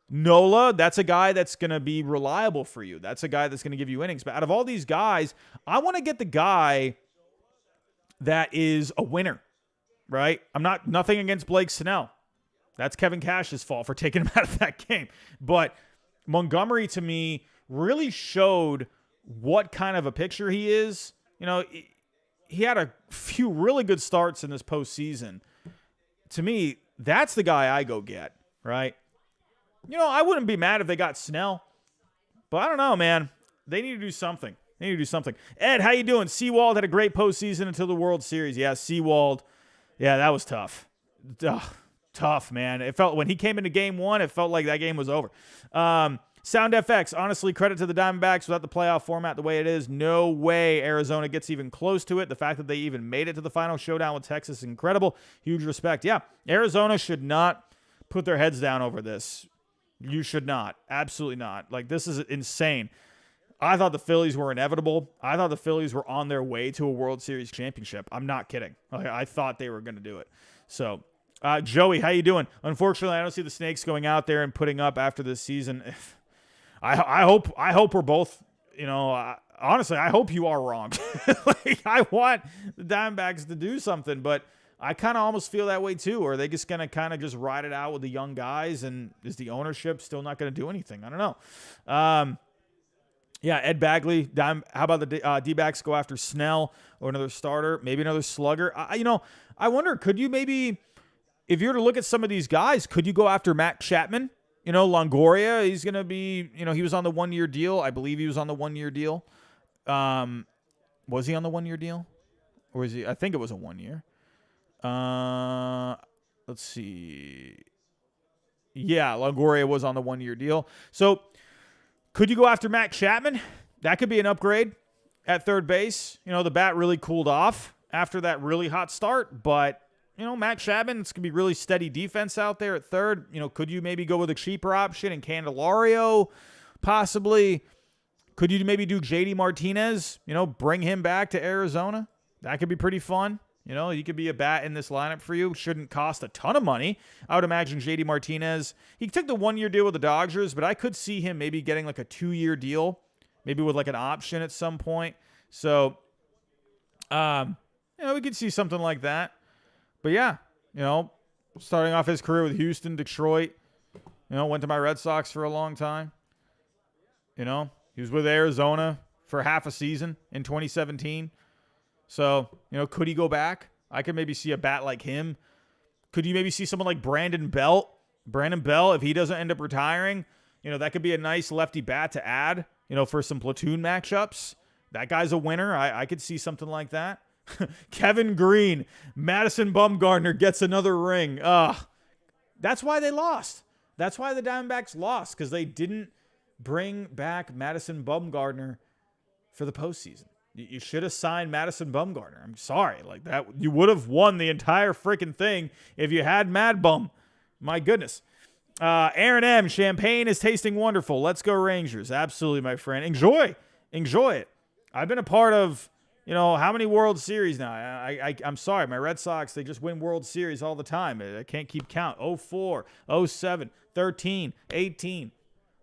Nola, that's a guy that's gonna be reliable for you. That's a guy that's gonna give you innings. But out of all these guys, I want to get the guy that is a winner, right? Nothing against Blake Snell. That's Kevin Cash's fault for taking him out of that game. But Montgomery, to me, really showed what kind of a pitcher he is. He had a few really good starts in this postseason. To me, that's the guy I go get, right? I wouldn't be mad if they got Snell. But I don't know, man. They need to do something. Ed, how you doing? Seawald had a great postseason until the World Series. Yeah, Seawald. Yeah, that was tough. Tough, man. It felt when he came into game one, it felt like that game was over. Sound FX, honestly, credit to the Diamondbacks without the playoff format the way it is. No way Arizona gets even close to it. The fact that they even made it to the final showdown with Texas is incredible. Huge respect. Yeah, Arizona should not put their heads down over this. You should not. Absolutely not. This is insane. I thought the Phillies were inevitable. I thought the Phillies were on their way to a World Series championship. I'm not kidding. I thought they were going to do it. So, Joey, how you doing? Unfortunately, I don't see the Snakes going out there and putting up after this season. I hope we're both, honestly, I hope you are wrong. I want the Diamondbacks to do something, but I kind of almost feel that way too. Or are they just going to kind of just ride it out with the young guys, and is the ownership still not going to do anything? I don't know. Yeah, Ed Bagley. How about the D-backs go after Snell or another starter, maybe another slugger? I wonder, could you maybe, if you were to look at some of these guys, could you go after Matt Chapman? Longoria, he's going to be, he was on the 1-year deal. I believe he was on the 1-year deal. Was he on the 1-year deal? Or was he? I think it was a 1 year. Let's see. Yeah, Longoria was on the 1-year deal. So could you go after Matt Chapman? That could be an upgrade at third base. The bat really cooled off after that really hot start, but Matt Chapman, it's going to be really steady defense out there at third. Could you maybe go with a cheaper option in Candelario? Possibly. Could you maybe do JD Martinez? Bring him back to Arizona? That could be pretty fun. He could be a bat in this lineup for you. Shouldn't cost a ton of money. I would imagine JD Martinez. He took the 1-year deal with the Dodgers, but I could see him maybe getting like a 2-year deal, maybe with like an option at some point. So, we could see something like that. But yeah, starting off his career with Houston, Detroit, went to my Red Sox for a long time. He was with Arizona for half a season in 2017. So, could he go back? I could maybe see a bat like him. Could you maybe see someone like Brandon Belt? Brandon Belt, if he doesn't end up retiring, that could be a nice lefty bat to add, for some platoon matchups. That guy's a winner. I could see something like that. Kevin Green, Madison Bumgarner gets another ring. That's why they lost. That's why the Diamondbacks lost, because they didn't bring back Madison Bumgarner for the postseason. You should have signed Madison Bumgarner. I'm sorry. Like that, you would have won the entire freaking thing if you had Mad Bum. My goodness. Aaron M. Champagne is tasting wonderful. Let's go Rangers. Absolutely, my friend. Enjoy it. I've been a part of, how many World Series now? I'm sorry. My Red Sox, they just win World Series all the time. I can't keep count. 04, 07, 13, 18.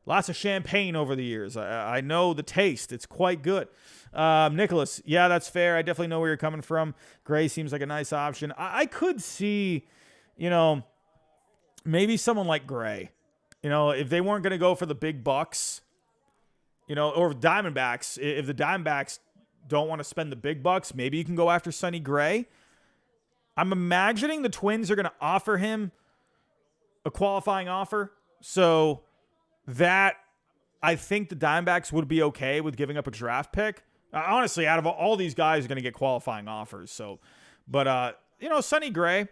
Lots of champagne over the years. I know the taste. It's quite good. Nicholas, yeah, that's fair. I definitely know where you're coming from. Gray seems like a nice option. I could see, maybe someone like Gray. If they weren't going to go for the big bucks, or Diamondbacks, if the Diamondbacks don't want to spend the big bucks, maybe you can go after Sonny Gray. I'm imagining the Twins are going to offer him a qualifying offer. So that I think the Diamondbacks would be okay with giving up a draft pick. Honestly, out of all these guys are going to get qualifying offers. So, but, Sonny Gray,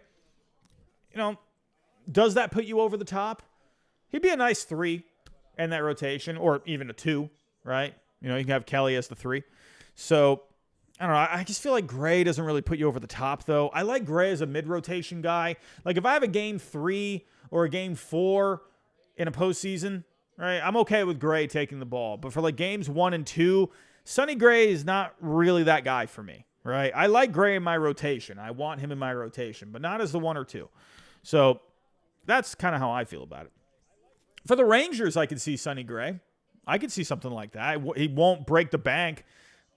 does that put you over the top? He'd be a nice 3 in that rotation, or even a 2, right? You can have Kelly as the 3. So, I don't know. I just feel like Gray doesn't really put you over the top, though. I like Gray as a mid-rotation guy. Like, if I have a game 3 or a game 4 in a postseason, right, I'm okay with Gray taking the ball. But for, like, games 1 and 2, Sonny Gray is not really that guy for me, right? I like Gray in my rotation. I want him in my rotation, but not as the 1 or 2. So, that's kind of how I feel about it. For the Rangers, I could see Sonny Gray. I could see something like that. He won't break the bank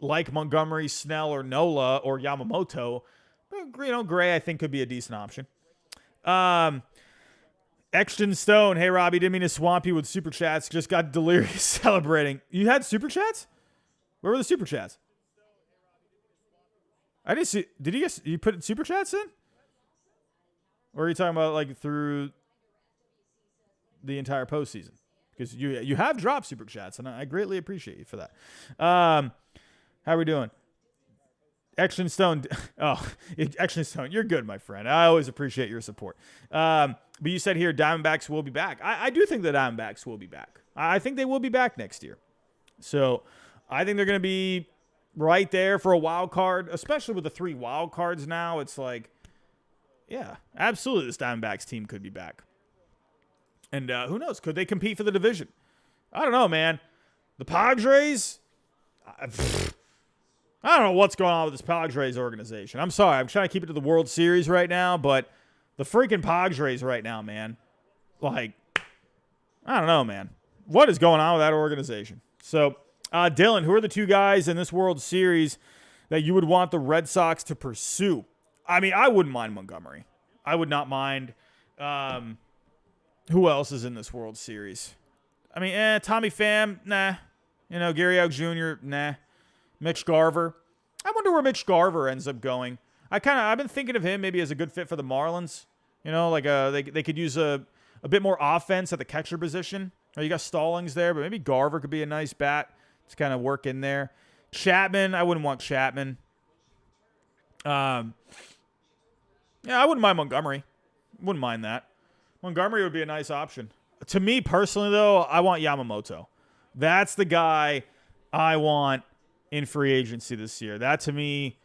like Montgomery, Snell, or Nola, or Yamamoto. But, Gray, I think, could be a decent option. Exton Stone, hey, Robbie, didn't mean to swamp you with Super Chats. Just got delirious celebrating. You had Super Chats? Where were the Super Chats? I didn't see. Did you put Super Chats in? Or are you talking about, like, through the entire postseason? Because you have dropped Super Chats, and I greatly appreciate you for that. How are we doing? Exton Stone. Oh, Exton Stone, you're good, my friend. I always appreciate your support. But you said here Diamondbacks will be back. I do think the Diamondbacks will be back. I think they will be back next year. So I think they're going to be right there for a wild card, especially with the 3 wild cards now. It's like, yeah, absolutely this Diamondbacks team could be back. And who knows? Could they compete for the division? I don't know, man. The Padres, I don't know what's going on with this Padres organization. I'm sorry. I'm trying to keep it to the World Series right now, but the freaking Padres right now, man. Like, I don't know, man. What is going on with that organization? So, Dylan, who are the 2 guys in this World Series that you would want the Red Sox to pursue? I mean, I wouldn't mind Montgomery. I would not mind. Who else is in this World Series? I mean, Tommy Pham, nah. Gary Out Jr., nah. Mitch Garver. I wonder where Mitch Garver ends up going. I've been thinking of him maybe as a good fit for the Marlins. They could use a bit more offense at the catcher position. You got Stallings there, but maybe Garver could be a nice bat to kind of work in there. Chapman, I wouldn't want Chapman. Yeah, I wouldn't mind Montgomery. Wouldn't mind that. Montgomery would be a nice option. To me personally, though, I want Yamamoto. That's the guy I want in free agency this year. That, to me,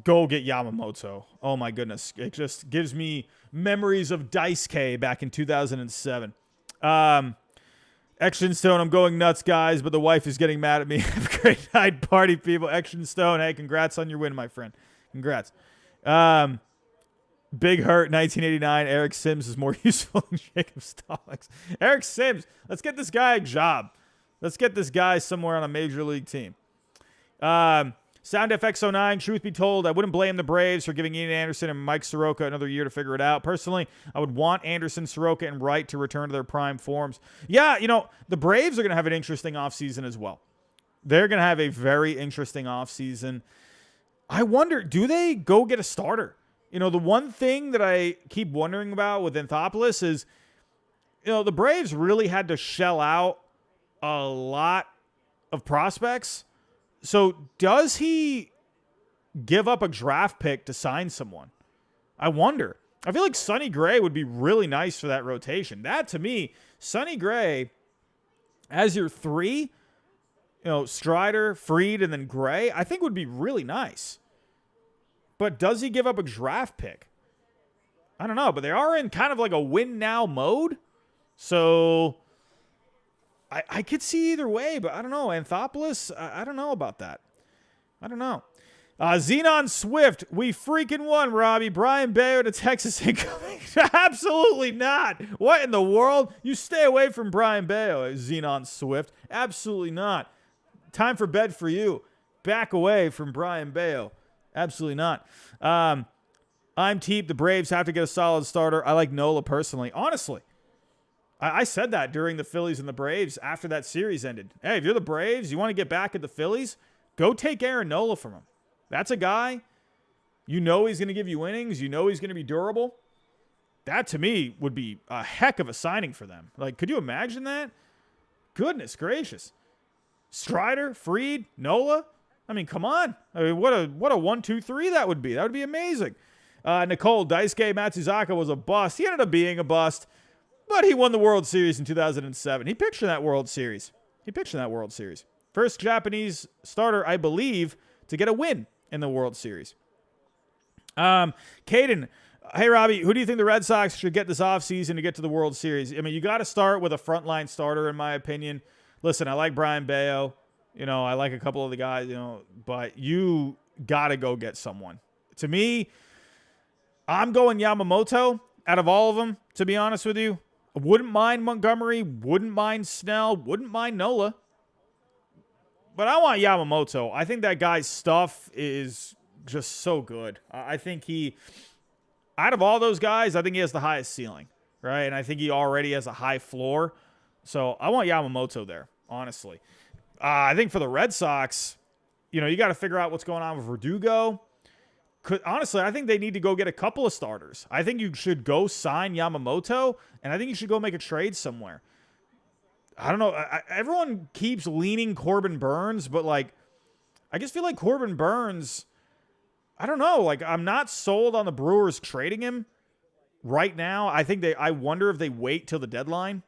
go get Yamamoto. Oh, my goodness. It just gives me memories of Dice K back in 2007. Action Stone, I'm going nuts, guys, but the wife is getting mad at me. Have a great night, party people. Action Stone, hey, congrats on your win, my friend. Congrats. Big Hurt, 1989. Eric Sims is more useful than Jacob Stallings. Eric Sims, let's get this guy a job. Let's get this guy somewhere on a major league team. SoundFX09, truth be told, I wouldn't blame the Braves for giving Ian Anderson and Mike Soroka another year to figure it out. Personally, I would want Anderson, Soroka, and Wright to return to their prime forms. Yeah, the Braves are going to have an interesting offseason as well. They're going to have a very interesting offseason. I wonder, do they go get a starter? The one thing that I keep wondering about with Anthopoulos is, the Braves really had to shell out a lot of prospects. So does he give up a draft pick to sign someone? I wonder. I feel like Sonny Gray would be really nice for that rotation. That, to me, Sonny Gray as your 3, Strider, Fried, and then Gray, I think would be really nice. But does he give up a draft pick? I don't know, but they are in kind of like a win now mode. So I could see either way, but I don't know. Anthopoulos, I don't know about that. I don't know. Xenon Swift, we freaking won, Robbie. Brian Bayo to Texas incoming. Absolutely not. What in the world? You stay away from Brian Bayo, Xenon Swift. Absolutely not. Time for bed for you. Back away from Brian Bayo. Absolutely not. I'm Teep. The Braves have to get a solid starter. I like Nola personally. Honestly, I said that during the Phillies and the Braves after that series ended. Hey, if you're the Braves, you want to get back at the Phillies, go take Aaron Nola from him. That's a guy. He's going to give you innings. He's going to be durable. That, to me, would be a heck of a signing for them. Like, could you imagine that? Goodness gracious. Strider, Fried, Nola. I mean, come on. I mean, what a 1-2-3 that would be. That would be amazing. Nicole, Daisuke Matsuzaka was a bust. He ended up being a bust, but he won the World Series in 2007. He pitched in that World Series. First Japanese starter, I believe, to get a win in the World Series. Caden, hey, Robbie, who do you think the Red Sox should get this offseason to get to the World Series? I mean, you got to start with a frontline starter, in my opinion. Listen, I like Brian Bayo. I like a couple of the guys, but you got to go get someone. To me, I'm going Yamamoto out of all of them, to be honest with you. I wouldn't mind Montgomery, wouldn't mind Snell, wouldn't mind Nola. But I want Yamamoto. I think that guy's stuff is just so good. I think out of all those guys, I think he has the highest ceiling, right? And I think he already has a high floor. So I want Yamamoto there, honestly. I think for the Red Sox, you got to figure out what's going on with Verdugo. Honestly, I think they need to go get a couple of starters. I think you should go sign Yamamoto, and I think you should go make a trade somewhere. I don't know. Everyone keeps leaning Corbin Burns, but, I just feel like Corbin Burns, I don't know. I'm not sold on the Brewers trading him right now. I wonder if they wait till the deadline.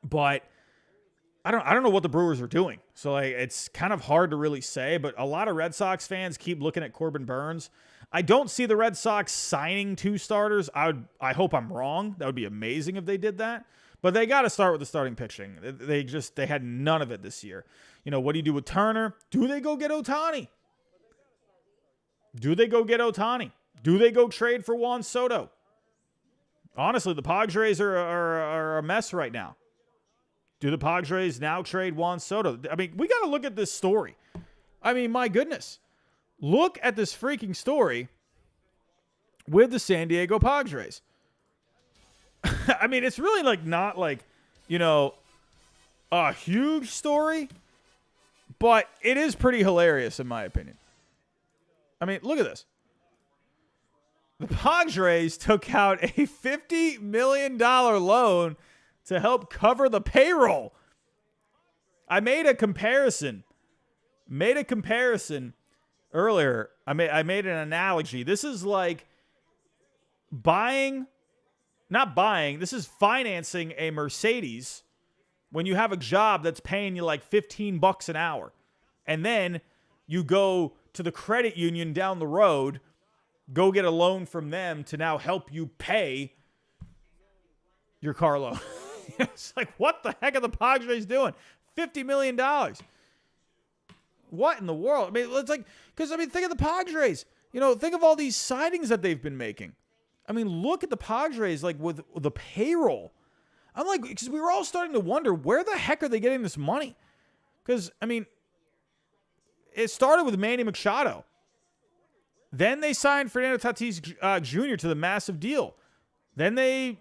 But I don't know what the Brewers are doing. So it's kind of hard to really say, but a lot of Red Sox fans keep looking at Corbin Burns. I don't see the Red Sox signing 2 starters. I hope I'm wrong. That would be amazing if they did that. But they got to start with the starting pitching. They had none of it this year. What do you do with Turner? Do they go get Ohtani? Do they go trade for Juan Soto? Honestly, the Padres are a mess right now. Do the Padres now trade Juan Soto? I mean, we got to look at this story. I mean, my goodness. Look at this freaking story with the San Diego Padres. I mean, it's really not a huge story, but it is pretty hilarious in my opinion. I mean, look at this. The Padres took out a $50 million loan to help cover the payroll. I made a comparison earlier. I made an analogy. This is like this is financing a Mercedes when you have a job that's paying you like $15 an hour. And then you go to the credit union down the road, go get a loan from them to now help you pay your car loan. It's like, what the heck are the Padres doing? $50 million. What in the world? I mean, it's like, because, I mean, think of the Padres. You know, think of all these signings that they've been making. I mean, look at the Padres, like, with the payroll. I'm like, because we were all starting to wonder, where the heck are they getting this money? Because, I mean, it started with Manny Machado. Then they signed Fernando Tatis Jr. to the massive deal. Then they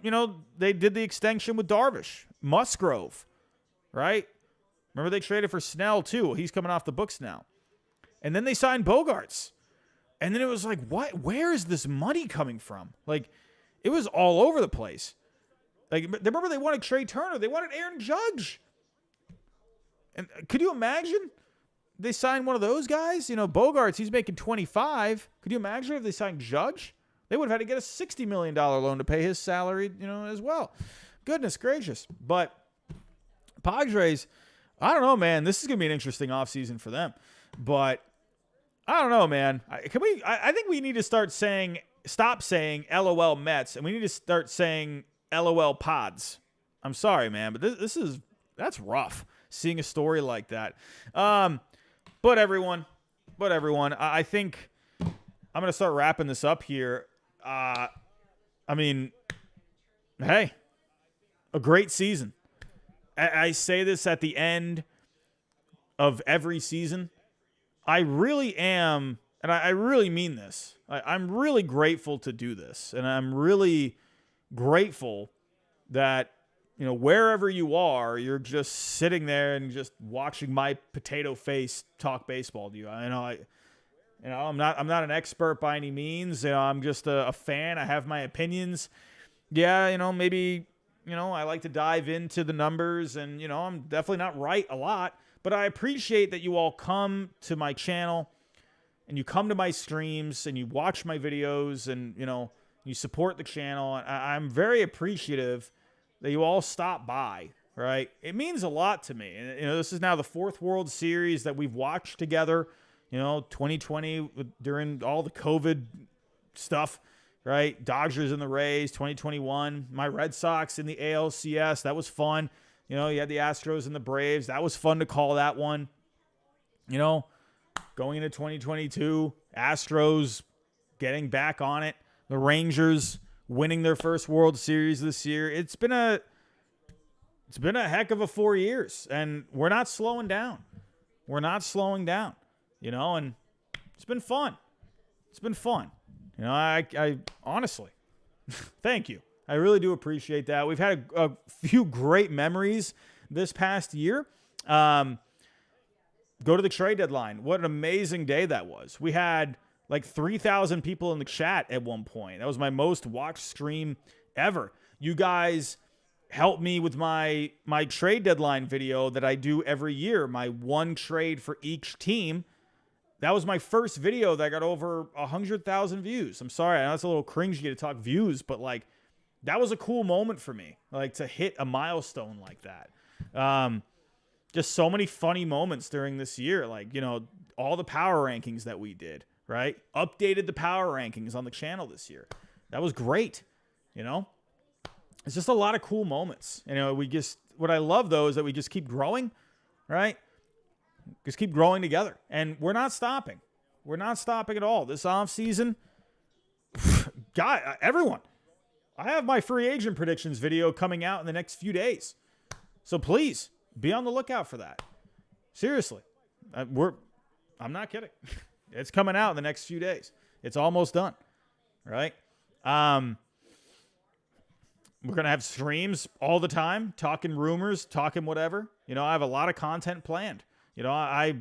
did the extension with Darvish, Musgrove, right? Remember they traded for Snell too. He's coming off the books now. And then they signed Bogarts. And then it was like, what? Where is this money coming from? Like, it was all over the place. Like, remember they wanted Trey Turner. They wanted Aaron Judge. And could you imagine they signed one of those guys? You know, Bogarts, he's making 25. Could you imagine if they signed Judge? They would have had to get a $60 million loan to pay his salary, as well. Goodness gracious. But Padres, I don't know, man. This is going to be an interesting offseason for them. But I don't know, man. I think we need to stop saying LOL Mets, and we need to start saying LOL Pods. I'm sorry, man, but that's rough, seeing a story like that. But everyone, I think I'm going to start wrapping this up here. I mean, hey, a great season. I say this at the end of every season. I really am, and I really mean this. I'm really grateful to do this, and I'm really grateful that, wherever you are, you're just sitting there and just watching my potato face talk baseball to you. I'm not an expert by any means. I'm just a fan. I have my opinions. Yeah, maybe, I like to dive into the numbers, and, I'm definitely not right a lot. But I appreciate that you all come to my channel and you come to my streams and you watch my videos and, you support the channel. I'm very appreciative that you all stop by, right? It means a lot to me. And, this is now the 4th World Series that we've watched together, 2020 during all the COVID stuff, right? Dodgers and the Rays, 2021, my Red Sox in the ALCS. That was fun. You had the Astros and the Braves. That was fun to call that one. Going into 2022, Astros getting back on it. The Rangers winning their first World Series this year. It's been a heck of a 4 years, and we're not slowing down. And it's been fun. I honestly, thank you. I really do appreciate that. We've had a few great memories this past year. Go to the trade deadline. What an amazing day that was. We had like 3,000 people in the chat at one point. That was my most watched stream ever. You guys helped me with my trade deadline video that I do every year, my one trade for each team. That was my first video that got over 100,000 views. I'm sorry, I know it's a little cringy to talk views, but like, that was a cool moment for me, like to hit a milestone like that. Just so many funny moments during this year, like, all the power rankings that we did, right? Updated the power rankings on the channel this year. That was great, It's just a lot of cool moments. What I love though is that we just keep growing, right? Just keep growing together. And we're not stopping. We're not stopping at all. This offseason, God, everyone. I have my free agent predictions video coming out in the next few days. So please be on the lookout for that. Seriously. I'm not kidding. It's coming out in the next few days. It's almost done. Right? We're going to have streams all the time, talking rumors, talking whatever. I have a lot of content planned. I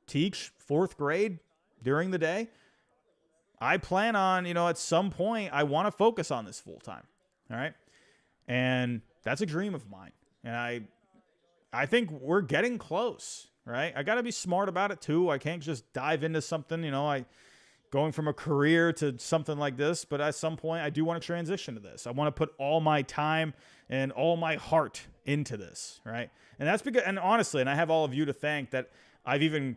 teach 4th grade during the day. I plan on, at some point, I want to focus on this full time. All right. And that's a dream of mine. And I think we're getting close, right? I got to be smart about it too. I can't just dive into something, going from a career to something like this, but at some point I do want to transition to this. I want to put all my time and all my heart into this, right? And that's because, and honestly, and I have all of you to thank that I've even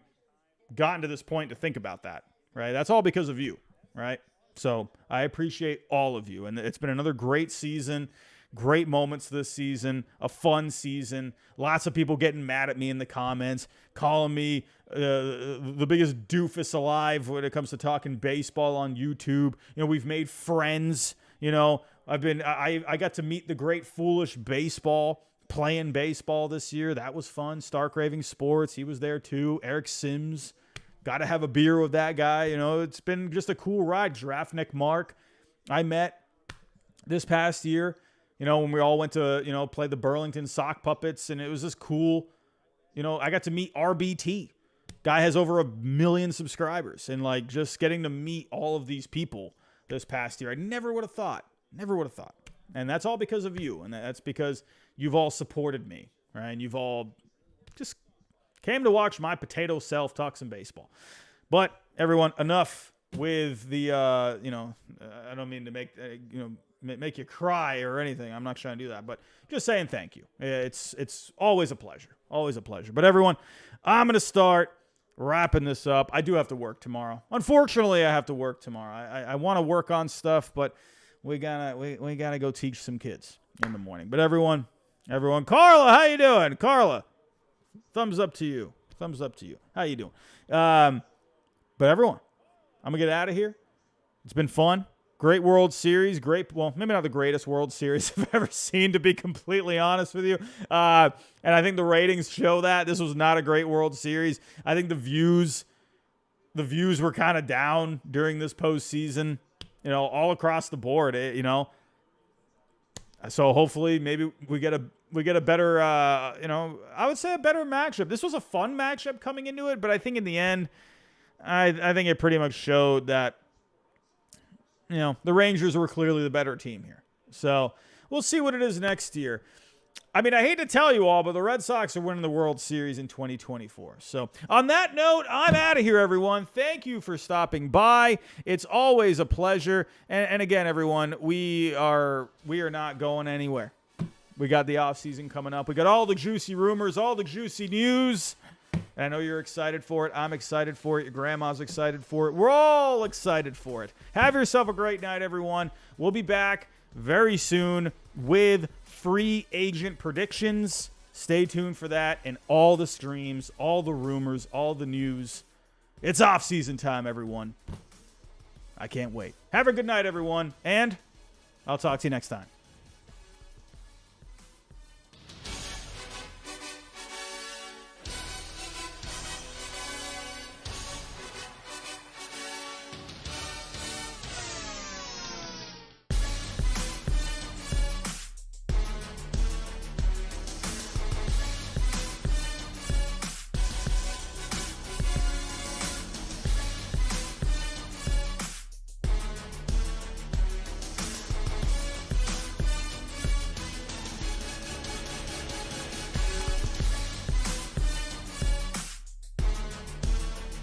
gotten to this point to think about that, right? That's all because of you, right? So I appreciate all of you. And it's been another great season, great moments this season, a fun season. Lots of people getting mad at me in the comments, calling me the biggest doofus alive when it comes to talking baseball on YouTube. You know, we've made friends. You know, I got to meet the great Foolish Baseball playing baseball this year. That was fun. Stark Raving Sports, he was there too. Eric Sims, got to have a beer with that guy. You know, it's been just a cool ride. Draftnik Mark, I met this past year, you know, when we all went to, you know, play the Burlington Sock Puppets, and it was just cool. You know, I got to meet RBT. Guy has over 1 million subscribers, and like just getting to meet all of these people this past year, I never would have thought. Never would have thought. And that's all because of you, and that's because you've all supported me, right? And you've all just came to watch my potato self talk some baseball. But everyone, enough with the, you know, I don't mean to make, make you cry or anything. I'm not trying to do that, but just saying thank you. It's always a pleasure. Always a pleasure. But everyone, I'm going to start wrapping this up. I do have to work tomorrow. Unfortunately, I have to work tomorrow. I want to work on stuff, but we gotta go teach some kids in the morning. But everyone, Carla, how you doing? Carla, thumbs up to you. Thumbs up to you. How you doing? But everyone, I'm gonna get out of here. It's been fun. Great World Series. Great, well, maybe not the greatest World Series I've ever seen, to be completely honest with you. And I think the ratings show that. This was not a great World Series. I think the views were kind of down during this postseason, you know, all across the board, you know. So hopefully maybe we get a better, you know, I would say a better matchup. This was a fun matchup coming into it, but I think in the end, I think it pretty much showed that, you know, the Rangers were clearly the better team here. So we'll see what it is next year. I mean, I hate to tell you all, but the Red Sox are winning the World Series in 2024. So on that note, I'm out of here, everyone. Thank you for stopping by. It's always a pleasure. And again, everyone, we are not going anywhere. We got the offseason coming up. We got all the juicy rumors, all the juicy news. And I know you're excited for it. I'm excited for it. Your grandma's excited for it. We're all excited for it. Have yourself a great night, everyone. We'll be back very soon with free agent predictions. Stay tuned for that and all the streams, all the rumors, all the news. It's off-season time, everyone. I can't wait. Have a good night, everyone, and I'll talk to you next time.